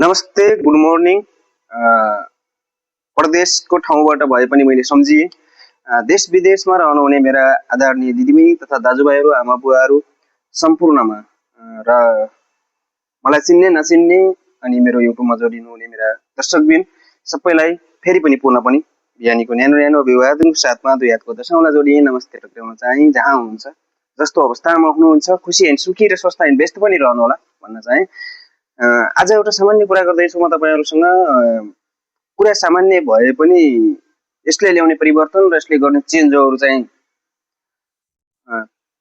नमस्ते, good morning. प्रदेशको ठाउँबाट भए पनि मैले सम्झिएँ। देश विदेशमा रहनुहुने मेरा आदरणीय दिदीबहिनी तथा दाजुभाइहरू, आमा बुवाहरू सम्पूर्णमा र मलाई चिन्ने नचिन्ने अनि मेरो युट्युबमा जोडिनुहुने मेरा दर्शकबिन सबैलाई फेरि पनि पुनः पनि बिहानीको न्यानो न्यानो अभिवादनको साथमा दुई हातको दशौँलाई जोडिए नमस्ते टक्राउन चाहे। जहाँ हुनुहुन्छ, जस्तो अवस्थामा हुनुहुन्छ, खुसी एन्ड सुखी र स्वस्थ एन्ड व्यस्त पनि रहनुहोला भन्न चाहे। आज एउटा सामान्य कुरा गर्दैछु म तपाईहरुसँग। कुरा सामान्य भए पनि यसले ल्याउने परिवर्तन र यसले गर्ने चेन्जहरू चाहिँ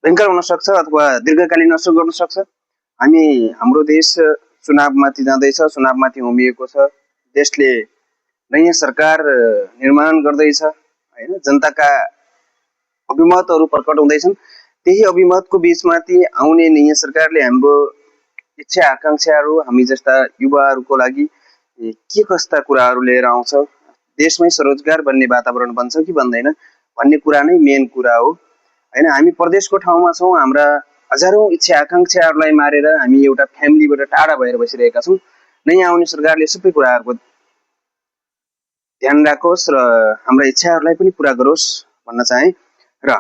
भयंकर हुन सक्छ अथवा दीर्घकालीन असर गर्न सक्छ। हाम्रो देश चुनावमाथि जाँदैछ, चुनावमाथि होमिएको छ। देशले नयाँ सरकार निर्माण गर्दैछ हैन। जनताका अभिमतहरू प्रकट हुँदैछन्। त्यही अभिमतको बीचमाथि आउने नयाँ सरकारले हाम्रो इच्छा आकांक्षाहरू, हामी जस्ता युवाहरूको लागि के कस्ता कुराहरू लिएर आउँछ, देशमै स्वरोजगार बन्ने वातावरण बन्छ कि बन्दैन भन्ने कुरा नै मेन कुरा हो हैन। हामी प्रदेशको ठाउँमा छौँ, हाम्रा हजारौं इच्छा आकांक्षाहरूलाई मारेर हामी एउटा फ्यामिलीबाट टाढा भएर बसिरहेका छौँ। नयाँ आउने सरकारले सबै कुराहरूको ध्यान राखोस् र हाम्रा इच्छाहरूलाई पनि पूरा गरोस् भन्न चाहे। र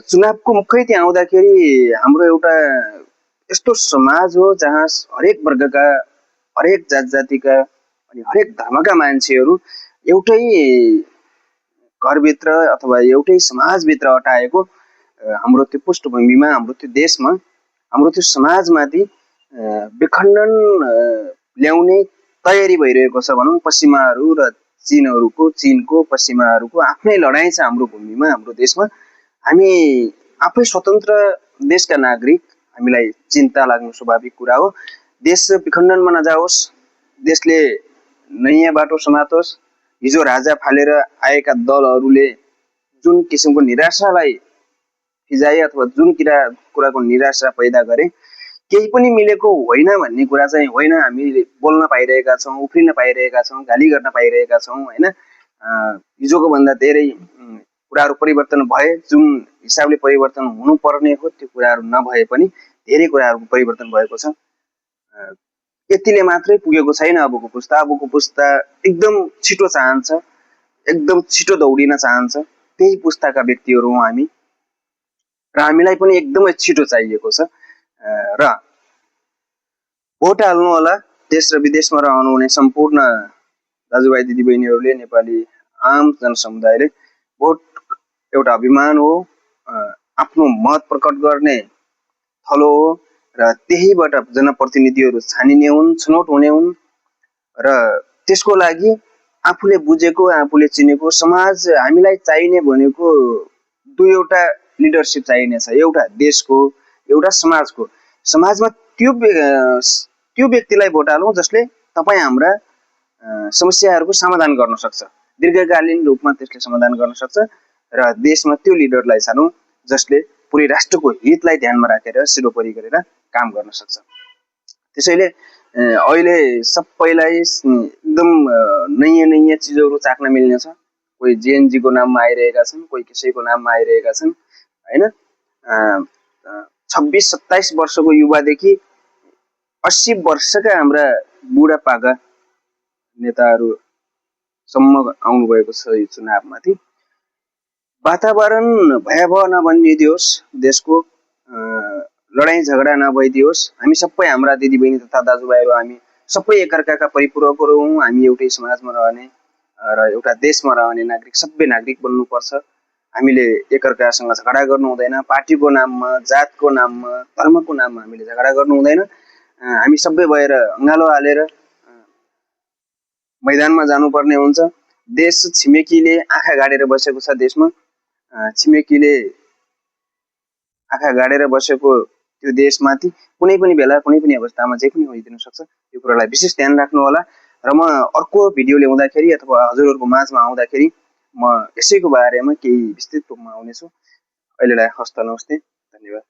चुनावको मुखैती आउँदाखेरि हाम्रो एउटा यस्तो समाज हो जहाँ हरेक वर्गका, हरेक जात जातिका अनि हरेक धर्मका मान्छेहरू एउटै घरभित्र अथवा एउटै समाजभित्र अटाएको हाम्रो त्यो पृष्ठभूमिमा, हाम्रो त्यो देशमा, हाम्रो त्यो समाजमाथि विखण्डन ल्याउने तयारी भइरहेको छ भनौँ। पश्चिमाहरू र चीनको पश्चिमाहरूको आफ्नै लडाईँ छ हाम्रो भूमिमा, हाम्रो देशमा। हामी आफै स्वतन्त्र देशका नागरिक, हामीलाई चिन्ता लाग्नु स्वाभाविक कुरा हो। देश विखण्डनमा नजाओस्, देशले नयाँ बाटो समातोस्। हिजो राजा फालेर आएका दलहरूले जुन किसिमको निराशालाई फिजाए अथवा जुन कुराको निराशा पैदा गरे, केही पनि मिलेको होइन भन्ने कुरा चाहिँ होइन। हामीले बोल्न पाइरहेका छौँ, उफ्रिन पाइरहेका छौँ, गाली गर्न पाइरहेका छौँ हैन। हिजोको भन्दा धेरै कुराहरू परिवर्तन भए, जुन हिसाबले परिवर्तन हुनुपर्ने हो त्यो कुराहरू नभए पनि धेरै कुराहरूको परिवर्तन भएको छ। यतिले मात्रै पुगेको छैन। अबको पुस्ता एकदम छिटो चाहन्छ, एकदम छिटो दौडिन चाहन्छ। त्यही पुस्ताका व्यक्तिहरू हौँ हामी र हामीलाई पनि एकदमै छिटो चाहिएको छ। र भोट हाल्नु होला। देश र विदेशमा रहनुहुने सम्पूर्ण दाजुभाइ दिदीबहिनीहरूले, नेपाली आम जनसमुदायले, भोट एउटा अभिमान हो, आफ्नो मत प्रकट गर्ने थलो हो र त्यहीबाट जनप्रतिनिधिहरू छानिने हुन्, छनौट हुने हुन् र त्यसको लागि आफूले बुझेको, आफूले चिनेको समाज हामीलाई चाहिने भनेको दुईवटा लिडरशिप चाहिने छ, एउटा देशको, एउटा समाजको। समाजमा त्यो व्यक्तिलाई भोट हालौँ जसले तपाईँ हाम्रा समस्याहरूको समाधान गर्न सक्छ, दीर्घकालीन रूपमा त्यसले समाधान गर्न सक्छ। र देशमा त्यो लिडरलाई छानौँ जसले पुरै राष्ट्रको हितलाई ध्यानमा राखेर सिरोपरि गरेर काम गर्न सक्छ। त्यसैले अहिले सबैलाई एकदम नयाँ नयाँ चिजहरू चाख्न मिल्ने छ। कोही जेएनजीको नाममा आइरहेका छन्, कोही कसैको नाममा आइरहेका छन् हैन। 26-27 वर्षको युवादेखि 80 वर्षका हाम्रा बुढापाका नेताहरूसम्म आउनुभएको छ यो चुनावमाथि। वातावरण भयावह नबनिदियोस्, देशको लडाईँ झगडा नभइदियोस्। हामी सबै हाम्रा दिदीबहिनी तथा दाजुभाइहरू, हामी सबै एकअर्काका परिपूरकहरू हौँ। हामी एउटै समाजमा रहने र एउटा देशमा रहने नागरिक, सभ्य नागरिक बन्नुपर्छ। हामीले एकअर्कासँग झगडा गर्नु हुँदैन। पार्टीको नाममा, जातको नाममा, धर्मको नाममा हामीले झगडा गर्नु हुँदैन। हामी सबै भएर अँगालो हालेर मैदानमा जानुपर्ने हुन्छ। देश छिमेकीले आँखा गाडेर बसेको छ। देशमा छिमेकीले आँखा गाडेर बसेको त्यो देशमाथि कुनै पनि बेला, कुनै पनि अवस्थामा जे पनि होइदिन सक्छ। यो कुरालाई विशेष ध्यान राख्नु होला। र म अर्को भिडियो ल्याउँदाखेरि अथवा हजुरहरूको माझमा आउँदाखेरि म यसैको बारेमा केही विस्तृत रूपमा आउनेछु। अहिलेलाई हस्त नमस्ते, धन्यवाद।